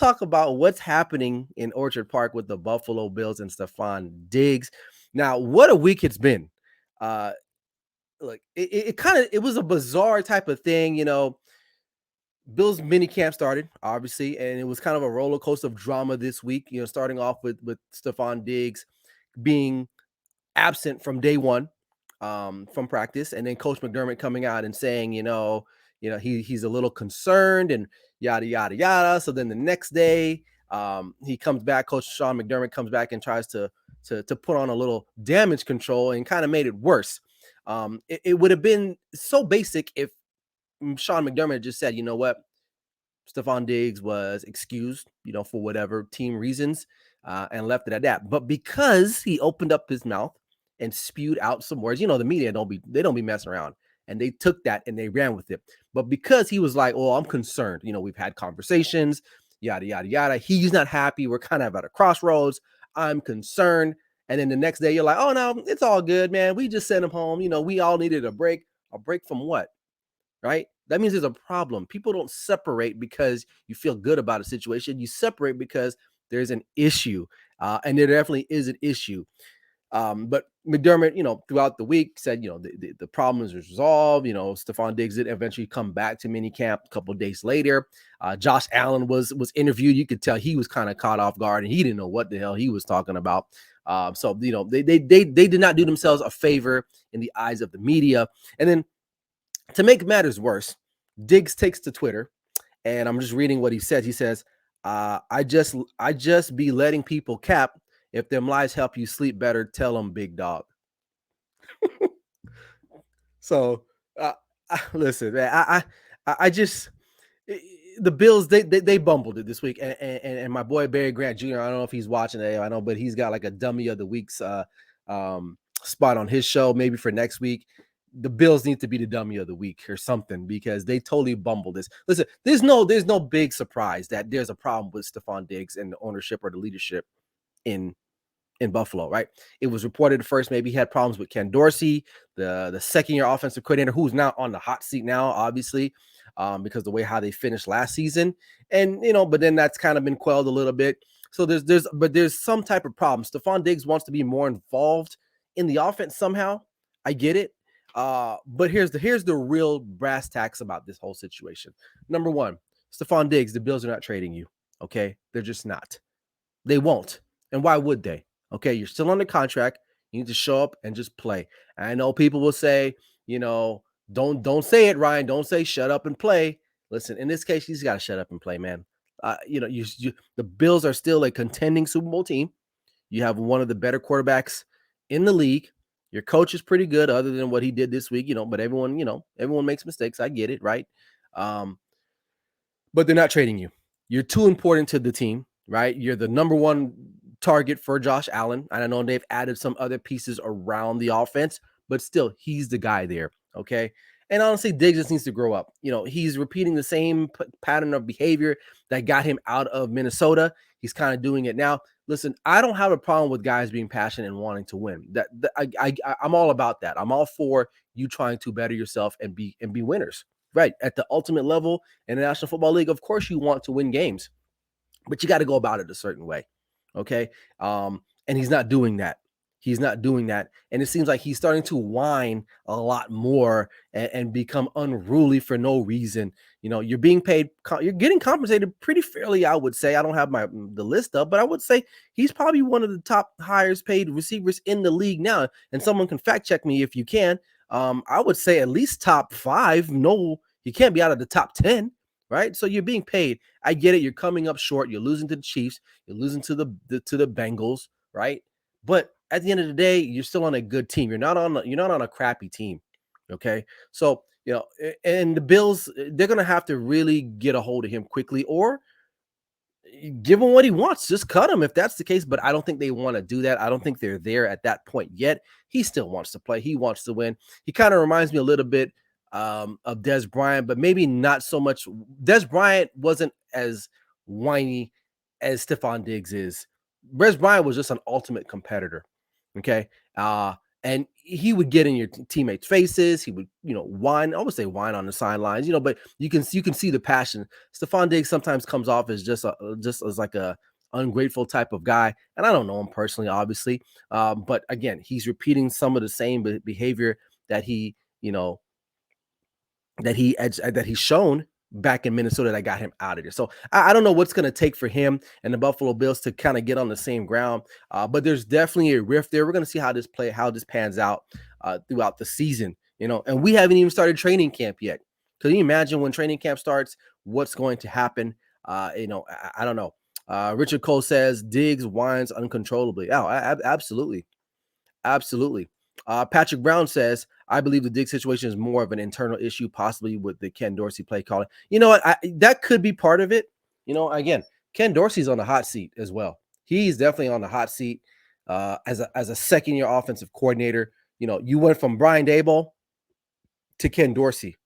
talk about what's happening in Orchard Park with the Buffalo Bills and Stefon Diggs. Now, what a week it's been. Uh, look, it was a bizarre type of thing, Bills mini camp started, obviously, and it was kind of a roller coaster of drama this week. Starting off with Stefon Diggs being absent from day one from practice, and then Coach McDermott coming out and saying, he's a little concerned and yada yada yada. So then the next day, he comes back. Coach Sean McDermott comes back and tries to put on a little damage control and kind of made it worse. It would have been so basic if Sean McDermott just said, you know what, Stefon Diggs was excused, for whatever team reasons, and left it at that. But because he opened up his mouth and spewed out some words, the media don't be messing around, and they took that and they ran with it. But because he was like, "Oh, I'm concerned," we've had conversations, yada yada yada. He's not happy. We're kind of at a crossroads. I'm concerned. And then the next day, you're like, "Oh no, it's all good, man. We just sent him home. We all needed a break. A break from what?" Right? That means there's a problem. People don't separate because you feel good about a situation. You separate because there's an issue, and there definitely is an issue. But McDermott, throughout the week said, the problem is resolved. Stefon Diggs did eventually come back to minicamp a couple of days later. Josh Allen was interviewed. You could tell he was kind of caught off guard and he didn't know what the hell he was talking about. So they did not do themselves a favor in the eyes of the media. And then to make matters worse, Diggs takes to Twitter, and I'm just reading what he said. He says, I just be letting people cap. If them lies help you sleep better, tell them, big dog." So listen, man, I just the Bills they bumbled it this week, and my boy Barry Grant Jr. I don't know if he's watching it. I know, but he's got like a dummy of the week's spot on his show, maybe for next week. The Bills need to be the dummy of the week or something because they totally bumbled this. Listen, there's no big surprise that there's a problem with Stefon Diggs and the ownership or the leadership in Buffalo, right? It was reported at first maybe he had problems with Ken Dorsey, the second-year offensive coordinator, who's now on the hot seat now, obviously, because the way how they finished last season, and but then that's kind of been quelled a little bit. So there's some type of problem. Stefon Diggs wants to be more involved in the offense somehow. I get it, but here's the real brass tacks about this whole situation. Number one, Stefon Diggs, the Bills are not trading you. Okay, they're just not. They won't. And why would they? Okay, you're still under contract. You need to show up and just play. And I know people will say, don't say it, Ryan. Don't say shut up and play. Listen, in this case, he's got to shut up and play, man. The Bills are still a contending Super Bowl team. You have one of the better quarterbacks in the league. Your coach is pretty good, other than what he did this week. But everyone makes mistakes. I get it, right? But they're not trading you. You're too important to the team, right? You're the number one target for Josh Allen. And I know they've added some other pieces around the offense, but still, he's the guy there. Okay. And honestly, Diggs just needs to grow up. He's repeating the same pattern of behavior that got him out of Minnesota. He's kind of doing it now. Listen, I don't have a problem with guys being passionate and wanting to win. I'm all about that. I'm all for you trying to better yourself and be winners. Right. At the ultimate level in the National Football League, of course you want to win games, but you got to go about it a certain way. Okay. And he's not doing that. He's not doing that. And it seems like he's starting to whine a lot more and become unruly for no reason. You're being paid, you're getting compensated pretty fairly, I would say. I don't have the list up, but I would say he's probably one of the top highest paid receivers in the league now. And someone can fact check me if you can. I would say at least top 5. No, he can't be out of the top 10, right? So you're being paid. I get it. You're coming up short. You're losing to the Chiefs. You're losing to the Bengals, right? But at the end of the day, you're still on a good team. You're not on a crappy team. Okay. So, and the Bills, they're going to have to really get a hold of him quickly or give him what he wants. Just cut him if that's the case. But I don't think they want to do that. I don't think they're there at that point yet. He still wants to play. He wants to win. He kind of reminds me a little bit of Des Bryant, but maybe not so much. Des Bryant wasn't as whiny as Stefon Diggs is. Des Bryant was just an ultimate competitor. Okay. and he would get in your teammates' faces. He would, whine. I would say whine on the sidelines, but you can see the passion. Stefon Diggs sometimes comes off as just as like a ungrateful type of guy, and I don't know him personally, obviously, but again, he's repeating some of the same behavior that you know that he's shown back in Minnesota that got him out of there. So I don't know what's going to take for him and the Buffalo Bills to kind of get on the same ground, but there's definitely a rift there. We're going to see how this pans out throughout the season. And we haven't even started training camp yet. Can you imagine when training camp starts, what's going to happen? I don't know. Richard Cole says Diggs whines uncontrollably. Oh, absolutely. Absolutely. Patrick Brown says, I believe the Dig situation is more of an internal issue, possibly with the Ken Dorsey play calling. You know what? That could be part of it. Again, Ken Dorsey's on the hot seat as well. He's definitely on the hot seat as a second year offensive coordinator. You went from Brian Daboll to Ken Dorsey.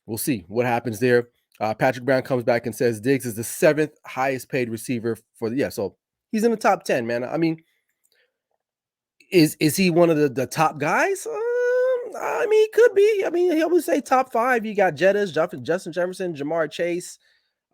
We'll see what happens there. Patrick Brown comes back and says Diggs is the seventh highest paid receiver so he's in the top 10, man. I mean, is he one of the top guys? I mean, he could be. I mean, he would say top 5. You got Justin Jefferson, Jamar Chase.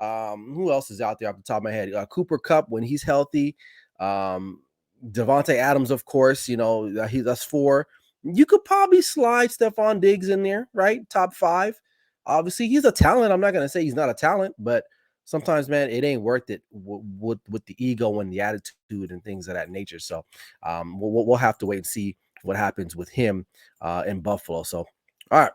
Who else is out there off the top of my head? Cooper Kupp when he's healthy. Devontae Adams, of course. That's 4. You could probably slide Stefon Diggs in there, right? Top 5. Obviously, he's a talent. I'm not gonna say he's not a talent, but sometimes, man, it ain't worth it with the ego and the attitude and things of that nature. So we'll have to wait and see what happens with him in Buffalo. So, all right.